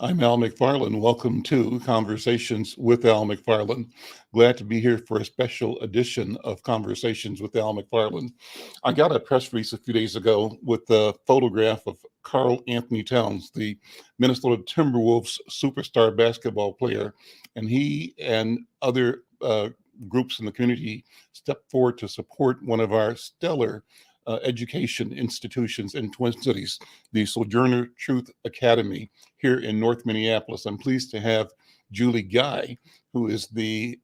I'm Al McFarlane. Welcome to Conversations with Al McFarlane. Glad to be here for a special edition of Conversations with Al McFarlane. I got a press release a few days ago with a photograph of Karl Anthony Towns, the Minnesota Timberwolves superstar basketball player, and he and other groups in the community stepped forward to support one of our stellar education institutions in Twin Cities, the Sojourner Truth Academy here in North Minneapolis. I'm pleased to have Julie Guy, who is the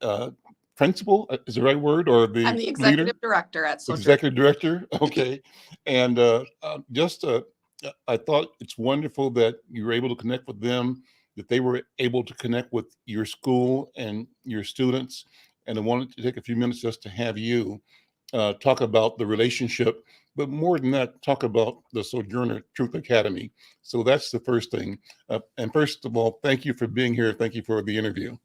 principal, is the right word, or the I'm the executive leader? director at Sojourner. Executive director, okay. And I thought it's wonderful that you were able to connect with them, that they were able to connect with your school and your students. And I wanted to take a few minutes just to have you talk about the relationship, but more than that, talk about the Sojourner Truth Academy. So that's the first thing. And first of all, thank you for being here. Thank you for the interview.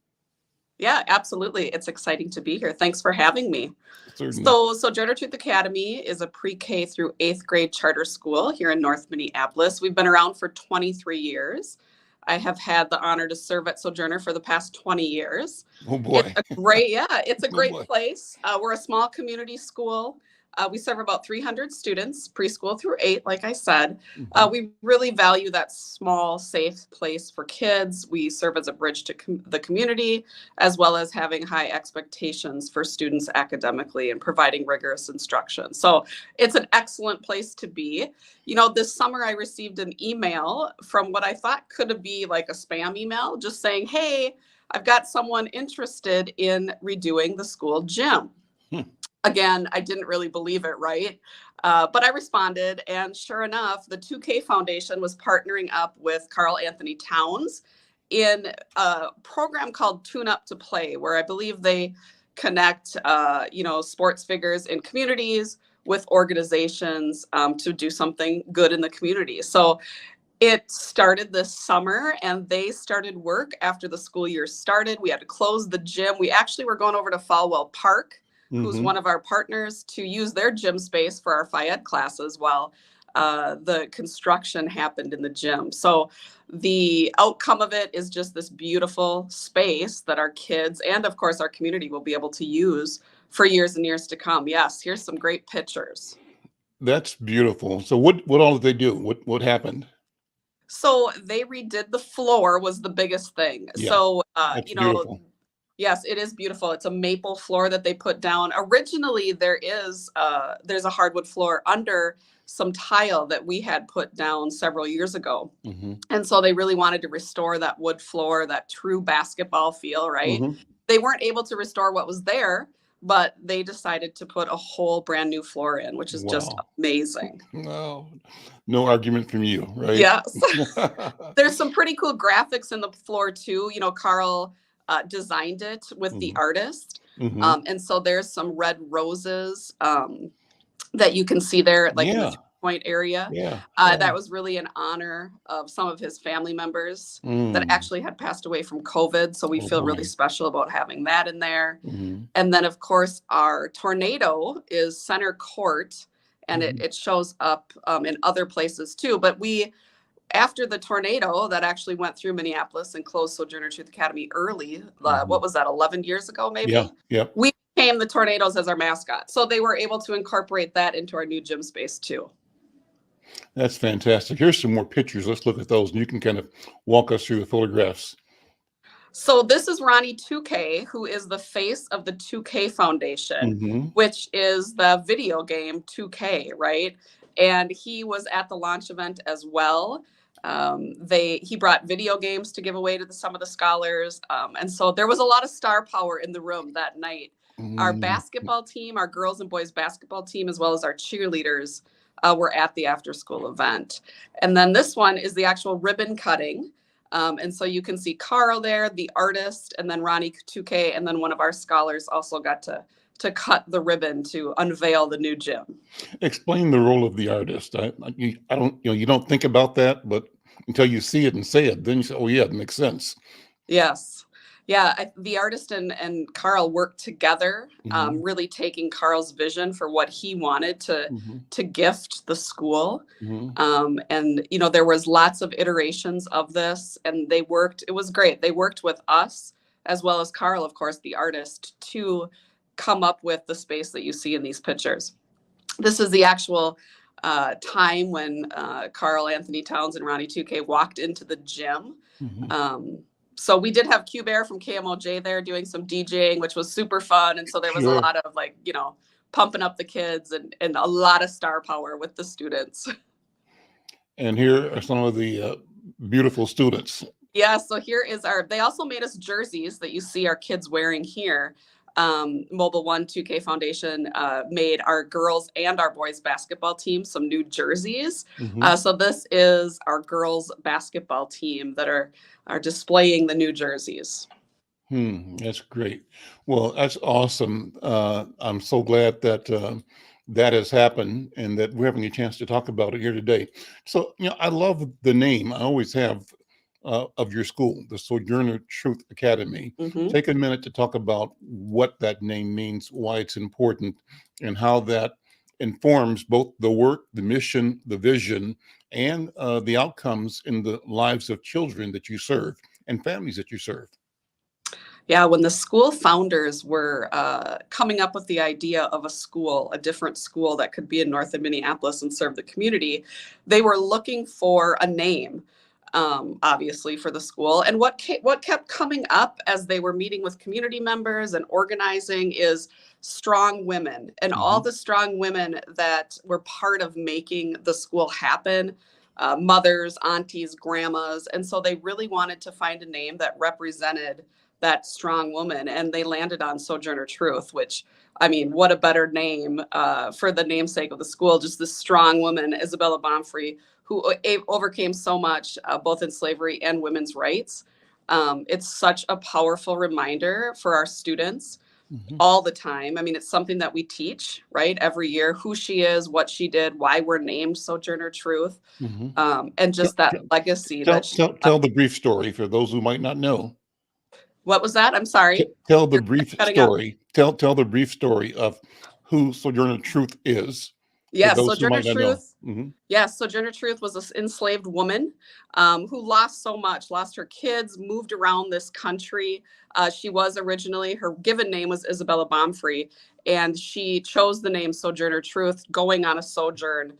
Yeah, absolutely. It's exciting to be here. Thanks for having me. Certainly. So Sojourner Truth Academy is a pre-K through 8th grade charter school here in North Minneapolis. We've been around for 23 years. I have had the honor to serve at Sojourner for the past 20 years. Oh boy. It's a great boy. place. We're a small community school. We serve about 300 students, preschool through 8, like I said. We really value that small, safe place for kids. We serve as a bridge to the community, as well as having high expectations for students academically and providing rigorous instruction. So it's an excellent place to be. You know, this summer I received an email from what I thought could be like a spam email, just saying, hey, I've got someone interested in redoing the school gym. Again, I didn't really believe it, right? But I responded, and sure enough, the 2K Foundation was partnering up with Karl Anthony Towns in a program called Tune Up to Play, where I believe they connect, sports figures in communities with organizations to do something good in the community. So it started this summer, and they started work after the school year started. We had to close the gym. We actually were going over to Falwell Park, who's one of our partners, to use their gym space for our Phi-Ed classes while the construction happened in the gym. So the outcome of it is just this beautiful space that our kids and, of course, our community will be able to use for years and years to come. Yes, here's some great pictures. That's beautiful. So what all did they do? What happened? So they redid the floor was the biggest thing. Yeah, So, beautiful. Yes, it is beautiful. It's a maple floor that they put down. Originally, there's a hardwood floor under some tile that we had put down several years ago. And so they really wanted to restore that wood floor, that true basketball feel, right? They weren't able to restore what was there, but they decided to put a whole brand new floor in, which is just amazing. No argument from you, right? Yes. There's some pretty cool graphics in the floor too. You know, Karl designed it with the artist. And so there's some red roses that you can see there, like in the point area. That was really in honor of some of his family members that actually had passed away from COVID. So we feel really special about having that in there. And then, of course, our tornado is center court, and it shows up in other places too. But after the tornado that actually went through Minneapolis and closed Sojourner Truth Academy early, what was that, 11 years ago, maybe? Yeah. We became the Tornadoes as our mascot. So they were able to incorporate that into our new gym space too. That's fantastic. Here's some more pictures. Let's look at those, and you can kind of walk us through the photographs. So this is Ronnie 2K, who is the face of the 2K Foundation, which is the video game 2K, right? And he was at the launch event as well. He brought video games to give away to some of the scholars. And so there was a lot of star power in the room that night. Our basketball team, our girls and boys basketball team, as well as our cheerleaders were at the after school event. And then this one is the actual ribbon cutting. And so you can see Karl there, the artist, and then Ronnie 2K, and then one of our scholars also got to cut the ribbon to unveil the new gym. Explain the role of the artist. You don't think about that, but until you see it and say it, then you say, oh yeah, it makes sense. Yes. Yeah, the artist and Carl worked together, Hmm. really taking Carl's vision for what he wanted Hmm. to gift the school. Hmm. And there was lots of iterations of this, and they worked. It was great. They worked with us as well as Carl, of course, the artist, to come up with the space that you see in these pictures. This is the actual time when Carl Anthony Towns and Ronnie 2K walked into the gym. Hmm. Um, so we did have Q Bear from KMOJ there doing some DJing, which was super fun. And so there was a Sure. lot of pumping up the kids and a lot of star power with the students. And here are some of the beautiful students. Yeah, so here is they also made us jerseys that you see our kids wearing here. Mobile One 2K Foundation made our girls and our boys basketball team some new jerseys. Hmm. So this is our girls basketball team that are displaying the new jerseys. That's great. Well, that's awesome. I'm so glad that that has happened and that we're having a chance to talk about it here today. So, I love the name. I always have of your school, the Sojourner Truth Academy. Hmm. Take a minute to talk about what that name means, why it's important, and how that informs both the work, the mission, the vision, and the outcomes in the lives of children that you serve and families that you serve. Yeah, when the school founders were coming up with the idea of a different school that could be in North Minneapolis and serve the community, they were looking for a name, obviously, for the school. And what kept coming up as they were meeting with community members and organizing is strong women and all Hmm. the strong women that were part of making the school happen. Mothers, aunties, grandmas. And so they really wanted to find a name that represented that strong woman, and they landed on Sojourner Truth, which, I mean, what a better name for the namesake of the school. Just this strong woman, Isabella Bonfrey, who overcame so much, both in slavery and women's rights. It's such a powerful reminder for our students Hmm. all the time. I mean, it's something that we teach, right, every year, who she is, what she did, why we're named Sojourner Truth, Hmm. and just that legacy that she left. Tell the brief story for those who might not know. What was that? I'm sorry. Tell the You're brief cutting out. story. Tell the brief story of who Sojourner Truth is for Yes, those who Sojourner might not know. Truth. Yes, Sojourner Truth was an enslaved woman who lost so much, lost her kids, moved around this country. She was originally, her given name was Isabella Bonfrey, and she chose the name Sojourner Truth, going on a sojourn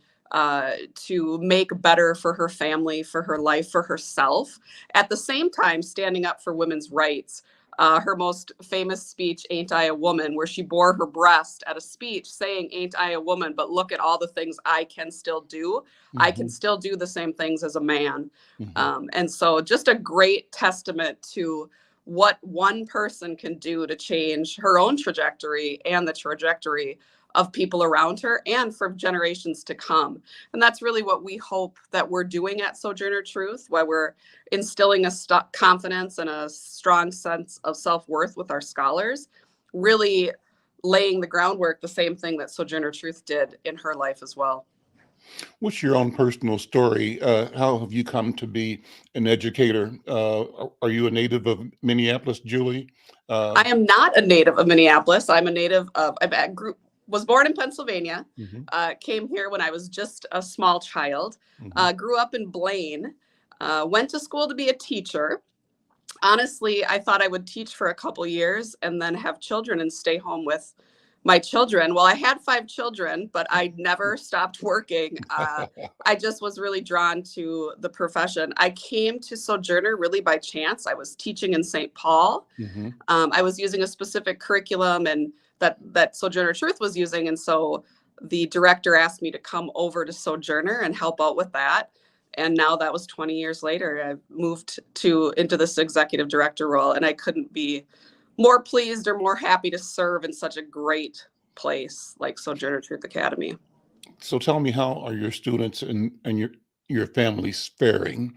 to make better for her family, for her life, for herself. At the same time, standing up for women's rights. Her most famous speech, Ain't I a Woman, where she bore her breast at a speech saying, Ain't I a woman, but look at all the things I can still do. I can Hmm. still do the same things as a man. Hmm. And so just a great testament to what one person can do to change her own trajectory and the trajectory of people around her and for generations to come. And that's really what we hope that we're doing at Sojourner Truth, why we're instilling a confidence and a strong sense of self-worth with our scholars, really laying the groundwork, the same thing that Sojourner Truth did in her life as well. What's your own personal story? How have you come to be an educator? Are you a native of Minneapolis, Julie? Uh, I am not a native of Minneapolis. I'm a native of, was born in Pennsylvania, mhm, came here when I was just a small child, mhm. grew up in Blaine, went to school to be a teacher. Honestly, I thought I would teach for a couple years and then have children and stay home with my children. Well, I had 5 children, but I never stopped working. I just was really drawn to the profession. I came to Sojourner really by chance. I was teaching in St. Paul. Mhm. I was using a specific curriculum and that Sojourner Truth was using. And so the director asked me to come over to Sojourner and help out with that. And now that was 20 years later, I've moved into this executive director role, and I couldn't be more pleased or more happy to serve in such a great place like Sojourner Truth Academy. So tell me, how are your students and your families faring?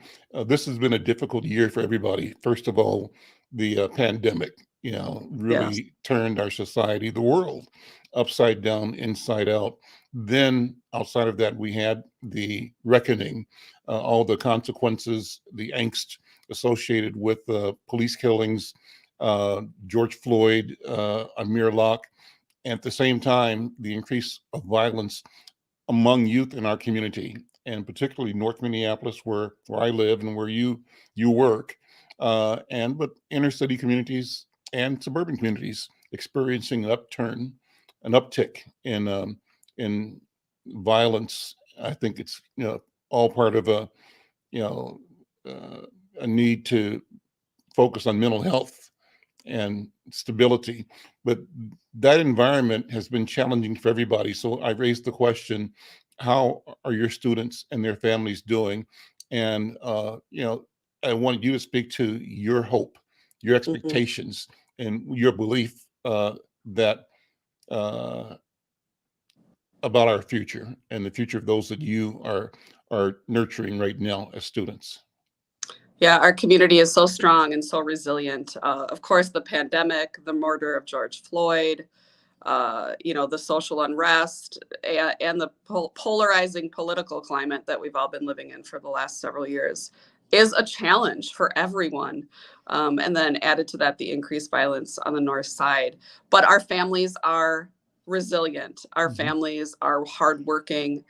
This has been a difficult year for everybody. First of all, the pandemic, Yes. really turned our society, the world, upside down, inside out. Then outside of that, we had the reckoning, all the consequences, the angst associated with police killings George Floyd, Amir Locke, and at the same time, the increase of violence among youth in our community, and particularly North Minneapolis, where I live and where you work, but inner city communities and suburban communities experiencing an uptick in violence. I think it's all part of you know a need to focus on mental health and stability. But that environment has been challenging for everybody. So I raised the question, how are your students and their families doing? And, I wanted you to speak to your hope, your Mhm. expectations, and your belief that about our future and the future of those that you are nurturing right now as students. Yeah, our community is so strong and so resilient. Of course, the pandemic, the murder of George Floyd, the social unrest, and the polarizing political climate that we've all been living in for the last several years is a challenge for everyone. And then added to that, the increased violence on the north side. But our families are resilient. Our Mhm. families are hardworking.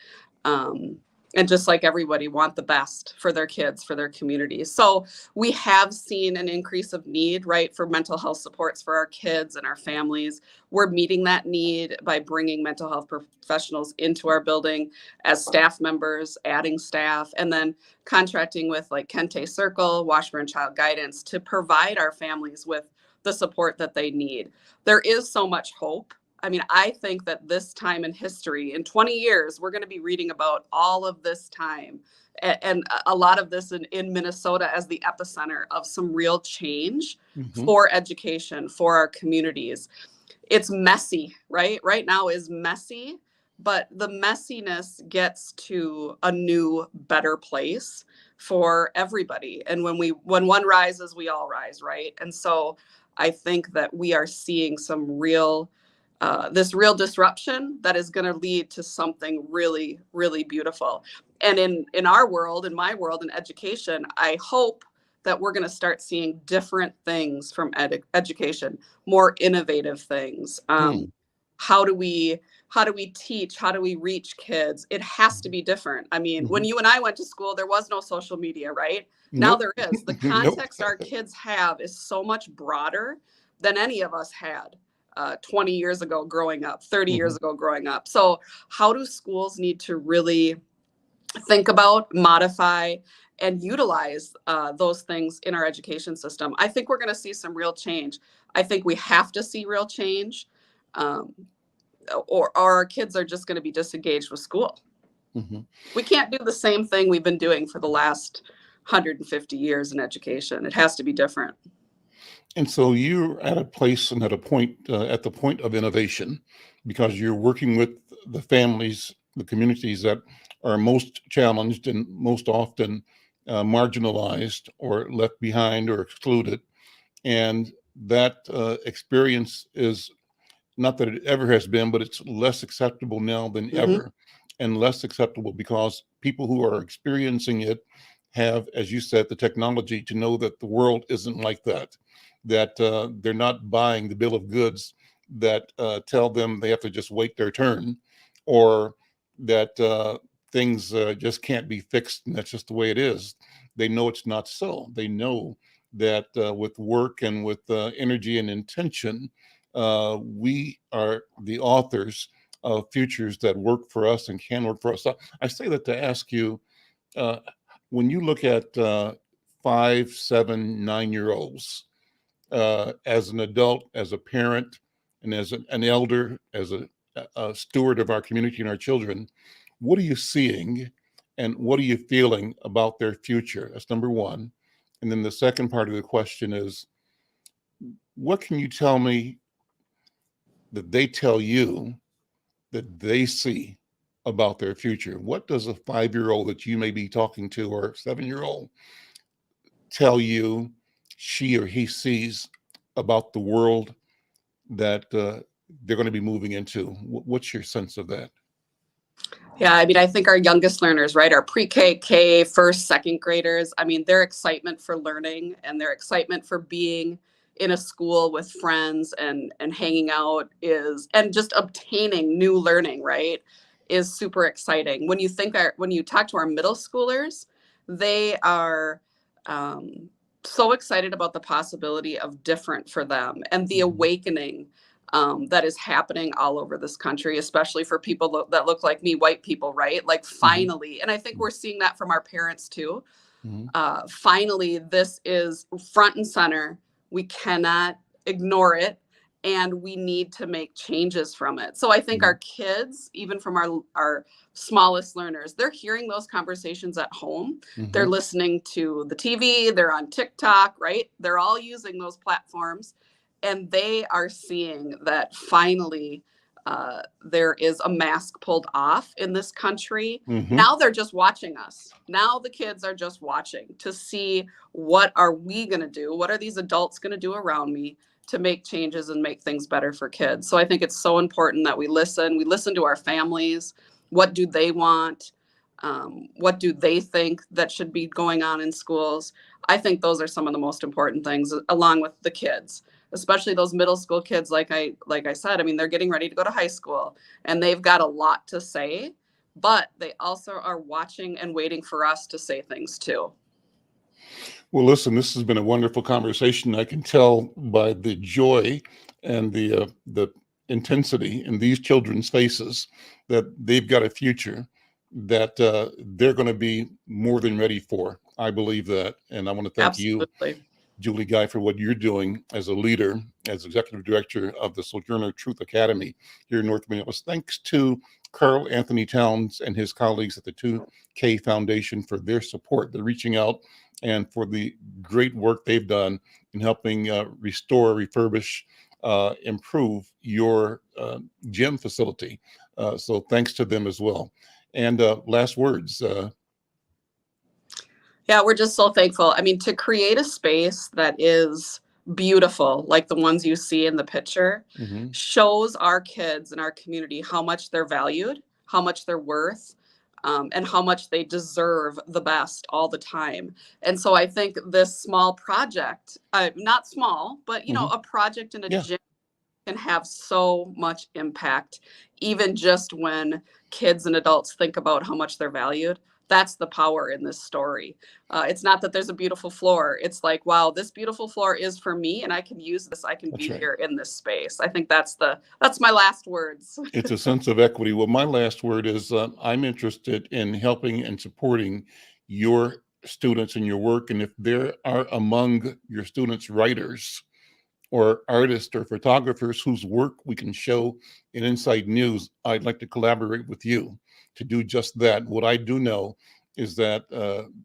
Um, and just like everybody, want the best for their kids, for their communities. So we have seen an increase of need, right, for mental health supports for our kids and our families. We're meeting that need by bringing mental health professionals into our building as staff members, adding staff, and then contracting with like Kente Circle, Washburn Child Guidance to provide our families with the support that they need. There is so much hope. I mean, I think that this time in history, in 20 years, we're going to be reading about all of this time and a lot of this in Minnesota as the epicenter of some real change Mhm. for education, for our communities. It's messy, right? Right now is messy, but the messiness gets to a new, better place for everybody. And when one rises, we all rise, right? And so I think that we are seeing some this real disruption that is going to lead to something really, really beautiful. And in our world, in my world, in education, I hope that we're going to start seeing different things from education, more innovative things. Hmm. How do we teach? How do we reach kids? It has to be different. I mean, when Mhm. you and I went to school, there was no social media, right? Now Nope. there is. The Nope. context our kids have is so much broader than any of us had 20 years ago growing up, 30 years Mhm. ago growing up. So how do schools need to really think about, modify, and utilize those things in our education system? I think we're going to see some real change. I think we have to see real change, um, or our kids are just going to be disengaged with school. Mhm. We can't do the same thing we've been doing for the last 150 years in education. It has to be different. And so you're at a place and at a point, at the point of innovation, because you're working with the families, the communities that are most challenged and most often marginalized or left behind or excluded. And that experience is not that it ever has been, but it's less acceptable now than Hmm. ever, and less acceptable because people who are experiencing it have, as you said, the technology to know that the world isn't like that, that they're not buying the bill of goods that tell them they have to just wait their turn, or that things just can't be fixed and that's just the way it is. They know it's not so. They know that with work and with energy and intention, we are the authors of futures that work for us and can work for us. So I say that to ask you, uh, when you look at 5, 7, 9 year olds, as an adult, as a parent, and as an elder, as a steward of our community and our children, what are you seeing and what are you feeling about their future? That's number one. And then the second part of the question is, what can you tell me that they tell you that they see about their future? What does a 5 year old that you may be talking to or 7 year old tell you she or he sees about the world that they're going to be moving into? What's your sense of that? Yeah, I mean, I think our youngest learners, right, our pre-K, K, first, second graders, I mean, their excitement for learning and their excitement for being in a school with friends and hanging out and just obtaining new learning, right, is super exciting. When you talk to our middle schoolers, they are so excited about the possibility of different for them and the awakening that is happening all over this country, especially for people that look like me, white people, right? Like finally, and I think we're seeing that from our parents too. Finally, this is front and center. We cannot ignore it, and we need to make changes from it. So I think our kids, even from our smallest learners, they're hearing those conversations at home. They're listening to the TV, they're on TikTok, right? They're all using those platforms, and they are seeing that finally there is a mask pulled off in this country. Now they're just watching us. Now the kids are just watching to see, what are we going to do? What are these adults going to do around me to make changes and make things better for kids? So I think it's so important that we listen to our families. What do they want? What do they think that should be going on in schools? I think those are some of the most important things, along with the kids, especially those middle school kids. Like I said, I mean, they're getting ready to go to high school, and they've got a lot to say, but they also are watching and waiting for us to say things too. Well, listen, this has been a wonderful conversation. I can tell by the joy and the intensity in these children's faces that they've got a future that they're going to be more than ready for. I believe that. And I want to thank you, Julie Guy, for what you're doing as a leader, as executive director of the Sojourner Truth Academy here in North Minneapolis. Thanks to Carl Anthony Towns and his colleagues at the 2K Foundation for their support. They're reaching out, and for the great work they've done in helping restore, refurbish, improve your gym facility. So thanks to them as well. And last words. Yeah, we're just so thankful. I mean, to create a space that is beautiful, like the ones you see in the picture, shows our kids and our community how much they're valued, how much they're worth, and how much they deserve the best all the time. And so I think this small project, not small, but, a project in a gym can have so much impact, even just when kids and adults think about how much they're valued. That's the power in this story. It's not that there's a beautiful floor. It's like, wow, this beautiful floor is for me, and I can use this. I can be here in this space. I think that's my last words. It's a sense of equity. Well, my last word is I'm interested in helping and supporting your students and your work. And if there are among your students writers or artists or photographers whose work we can show in Inside News, I'd like to collaborate with you to do just that. What I do know is that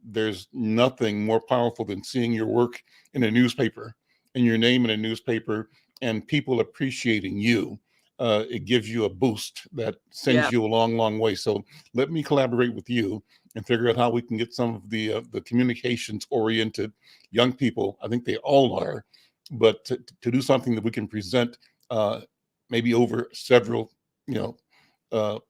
there's nothing more powerful than seeing your work in a newspaper and your name in a newspaper and people appreciating you. It gives you a boost that sends you a long, long way. So let me collaborate with you and figure out how we can get some of the communications-oriented young people. I think they all are, but to do something that we can present maybe over several,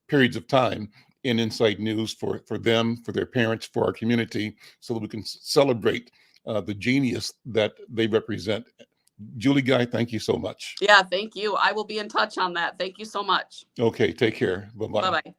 periods of time in Inside News for them, for their parents, for our community, so that we can celebrate the genius that they represent. Julie Guy, thank you so much. Yeah, thank you. I will be in touch on that. Thank you so much. Okay, take care. Bye-bye. Bye-bye.